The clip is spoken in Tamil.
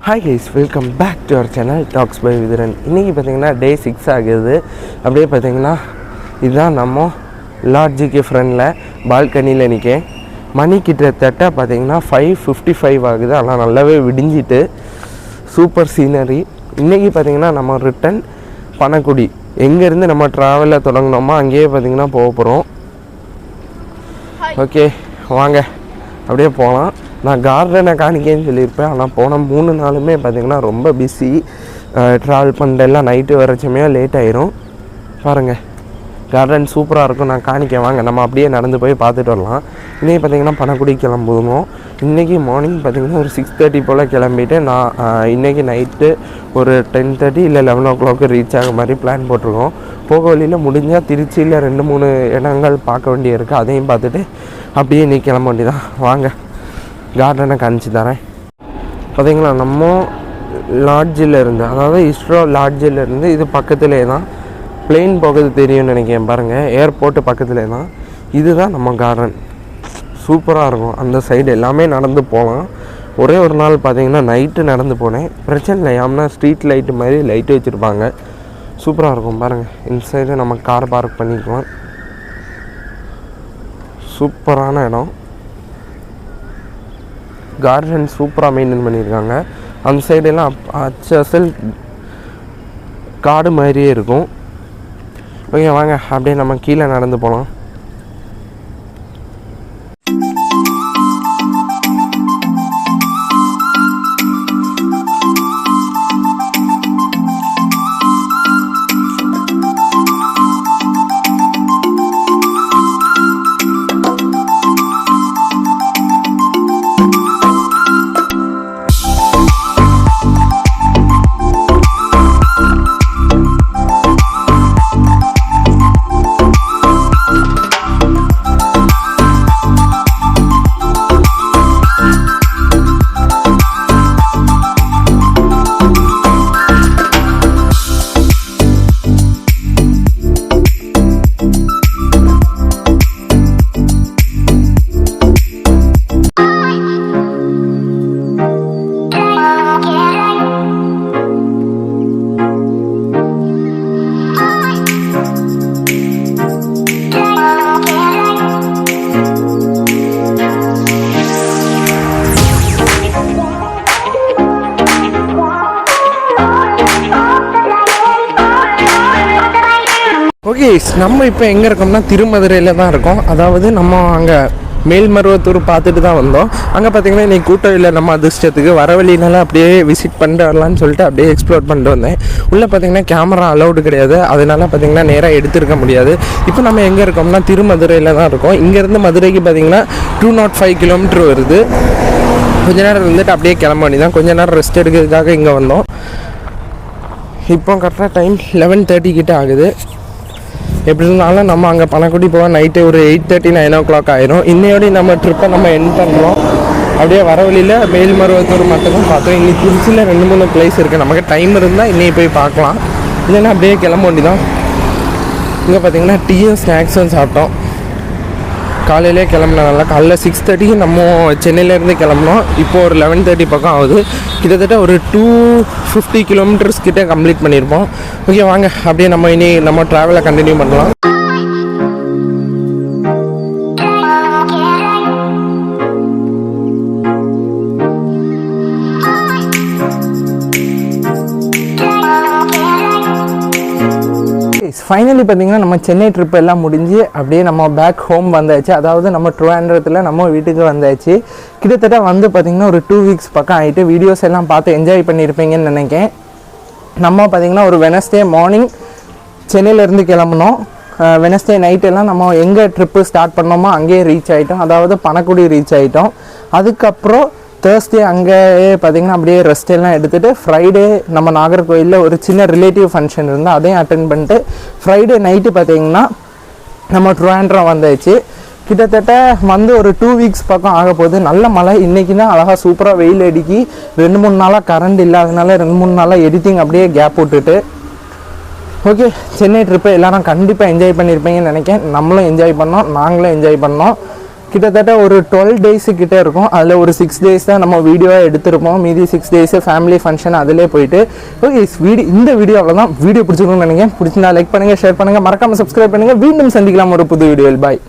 Hi guys, welcome back to our channel Talks by Vidran. இன்றைக்கி பார்த்தீங்கன்னா டே 6 ஆகுது. அப்படியே பார்த்தீங்கன்னா இதுதான் நம்ம லாட்ஜுக்கு ஃப்ரெண்டில் பால்கனியில் நிற்கேன். மணி கிட்டத்தட்ட பார்த்தீங்கன்னா 5:55 ஆகுது. ஆனால் நல்லாவே விடிஞ்சிட்டு சூப்பர் சீனரி. இன்றைக்கி பார்த்தீங்கன்னா நம்ம ரிட்டன் பனக்குடி எங்கேருந்து நம்ம ட்ராவலில் தொடங்கினோமோ அங்கேயே பார்த்தீங்கன்னா போக போகிறோம். ஓகே வாங்க அப்படியே போகலாம். நான் கார்டனை காணிக்கேன்னு சொல்லியிருப்பேன். ஆனால் போன 3 நாளுமே பார்த்திங்கன்னா ரொம்ப பிஸி. ட்ராவல் பண்ணுறதெல்லாம் நைட்டு வரச்சமே லேட் ஆயிரும். பாருங்கள் கார்டன் சூப்பராக இருக்கும். நான் காணிக்க வாங்க நம்ம அப்படியே நடந்து போய் பார்த்துட்டு வரலாம். இன்றைக்கி பார்த்திங்கன்னா பனக்குடி கிளம்புவோம். இன்றைக்கி மார்னிங் பார்த்திங்கன்னா ஒரு 6:30 போல் கிளம்பிட்டு நான் இன்றைக்கி நைட்டு ஒரு 10:30 இல்லை 11 o'clock ரீச் ஆக மாதிரி பிளான் போட்டிருக்கோம். போக வழியில் முடிஞ்சால் திருச்சியில் 2-3 இடங்கள் பார்க்க வேண்டியிருஇருக்குது. அதையும் பார்த்துட்டு அப்படியே இன்றைக்கி கிளம்ப வேண்டியதான். வாங்க கார்டனை காணிச்சு தரேன். பார்த்திங்களா நம்ம லாட்ஜில் இருந்து, அதாவது இஸ்ரோ லாட்ஜில் இருந்து இது பக்கத்திலே தான். பிளெயின் போகிறது தெரியும்னு நினைக்கிறேன். பாருங்கள் ஏர்போர்ட்டு பக்கத்திலே தான். இதுதான் நம்ம கார்டன். சூப்பராக இருக்கும். அந்த சைடு எல்லாமே நடந்து போகலாம். ஒரே ஒரு நாள் பார்த்திங்கன்னா நைட்டு நடந்து போனேன். பிரச்சனை இல்லை, ஏன்னா ஸ்ட்ரீட் லைட்டு மாதிரி லைட்டு வச்சுருப்பாங்க. சூப்பராக இருக்கும். பாருங்கள் இந்த சைடு நம்ம கார் பார்க் பண்ணிக்கலாம். சூப்பரான இடம். கார்டன் சூப்பராக மெயின்டைன் பண்ணியிருக்காங்க. அந்த சைடெல்லாம் அசல் காடு மாதிரியே இருக்கும். ஓகே வாங்க அப்படியே நம்ம கீழே நடந்து போகலாம். ஓகே நம்ம இப்போ எங்கே இருக்கோம்னா திருமதுரையில் தான் இருக்கோம். அதாவது நம்ம அங்கே மேல்மருவத்தூர் பார்த்துட்டு தான் வந்தோம். அங்கே பார்த்திங்கன்னா இன்றைக்கி கூட்டம் இல்லை. நம்ம அதிர்ஷ்டத்துக்கு வர வழினால அப்படியே விசிட் பண்ணிட்டு வரலான்னு சொல்லிட்டு அப்படியே எக்ஸ்ப்ளோர் பண்ணிட்டு வந்தேன். உள்ளே பார்த்திங்கன்னா கேமரா அலௌடு கிடையாது. அதனால பார்த்திங்கன்னா நேராக எடுத்துருக்க முடியாது. இப்போ நம்ம எங்கே இருக்கோம்னா திருமதுரையில் தான் இருக்கோம். இங்கேருந்து மதுரைக்கு பார்த்திங்கன்னா 205 கிலோமீட்டர் வருது. கொஞ்ச நேரம் இருந்துட்டு அப்படியே கிளம்ப வேண்டியதான். கொஞ்ச நேரம் ரெஸ்ட் எடுக்கிறதுக்காக இங்கே வந்தோம். இப்போ கரெக்டாக டைம் 11:30 கிட்ட ஆகுது. எப்படி இருந்தாலும் நம்ம அங்கே பனக்குடி போக நைட்டு ஒரு 8:30 9 o'clock ஆயிரும். இன்னையோட நம்ம ட்ரிப்பை நம்ம எண்ட் பண்ணுறோம். அப்படியே வர வழியில் மேல்மருவத்தூர் மட்டும்தான் பார்த்தோம். இன்னைக்கு திருச்சியில் 2-3 பிளேஸ் இருக்குது. நமக்கு டைம் இருந்தால் இன்னைக்கு போய் பார்க்கலாம். இல்லைன்னா அப்படியே கிளம்ப வேண்டியதான். இங்கே பார்த்திங்கன்னா டீயும் ஸ்நாக்ஸும் சாப்பிட்டோம். காலையிலே கிளம்புனால காலையில் 6:30 நம்ம சென்னையிலேருந்து கிளம்புனோம். இப்போது ஒரு 11:30 பக்கம் ஆகுது. கிட்டத்தட்ட ஒரு 250 கிலோமீட்டர்ஸ் கிட்டே கம்ப்ளீட் பண்ணியிருப்போம். ஓகே வாங்க அப்படியே நம்ம ட்ராவலை கண்டினியூ பண்ணலாம். ஃபைனலி பார்த்திங்கன்னா நம்ம சென்னை ட்ரிப் எல்லாம் முடிஞ்சு அப்படியே நம்ம பேக் ஹோம் வந்தாச்சு. அதாவது நம்ம ட்ரிவாண்ட்ரத்தில் நம்ம வீட்டுக்கு வந்தாச்சு. கிட்டத்தட்ட வந்து பார்த்திங்கன்னா ஒரு 2 weeks பக்கம் ஆகிட்டு வீடியோஸ் எல்லாம் பார்த்து என்ஜாய் பண்ணியிருப்பீங்கன்னு நினைக்கிறேன். நம்ம பார்த்திங்கன்னா ஒரு வெனஸ்டே மார்னிங் சென்னையிலேருந்து கிளம்புனோம். வெனஸ்டே நைட்டெல்லாம் நம்ம எங்கே ட்ரிப்பு ஸ்டார்ட் பண்ணோமோ அங்கேயே ரீச் ஆகிட்டோம். அதாவது பனக்குடி ரீச் ஆகிட்டோம். அதுக்கப்புறம் தேர்ஸ்டே அங்கேயே பார்த்திங்கன்னா அப்படியே ரெஸ்ட் எல்லாம் எடுத்துகிட்டு ஃப்ரைடே நம்ம நாகர்கோயிலில் ஒரு சின்ன ரிலேட்டிவ் ஃபங்க்ஷன் இருந்தால் அதையும் அட்டென்ட் பண்ணிட்டு ஃப்ரைடே நைட்டு பார்த்திங்கன்னா நம்ம ட்ரிவாண்ட்ரம் வந்தாச்சு. கிட்டத்தட்ட வந்து ஒரு 2 weeks பக்கம் ஆக போகுது. நல்ல மழை. இன்றைக்கி தான் அழகாக சூப்பராக வெயில் அடிக்கி 2-3 நாளாக கரண்ட் இல்லாதனால 2-3 நாளாக எடிட்டிங் அப்படியே கேப் விட்டுட்டு. ஓகே சென்னை ட்ரிப்பை எல்லோரும் கண்டிப்பாக என்ஜாய் பண்ணியிருப்பீங்கன்னு நினைக்கிறேன். நம்மளும் என்ஜாய் பண்ணோம், நாங்களும் என்ஜாய் பண்ணோம். கிட்டத்தட்ட ஒரு 12 days கிட்டே இருக்கும். அதில் ஒரு 6 days தான் நம்ம வீடியோவாக எடுத்திருப்போம். மீதி 6 days ஃபேமிலி ஃபங்க்ஷன் அதிலே போயிட்டு. ஓகே இந்த வீடியோ அவ்வளோதான். வீடியோ பிடிச்சிருக்குன்னு நினைக்கிறேன். பிடிச்சிருந்தா லைக் பண்ணுங்கள், ஷேர் பண்ணுங்கள், மறக்காமல் சப்ஸ்கிரைப் பண்ணுங்கள். மீண்டும் சந்திக்கலாம் ஒரு புது வீடியோவில். பாய்.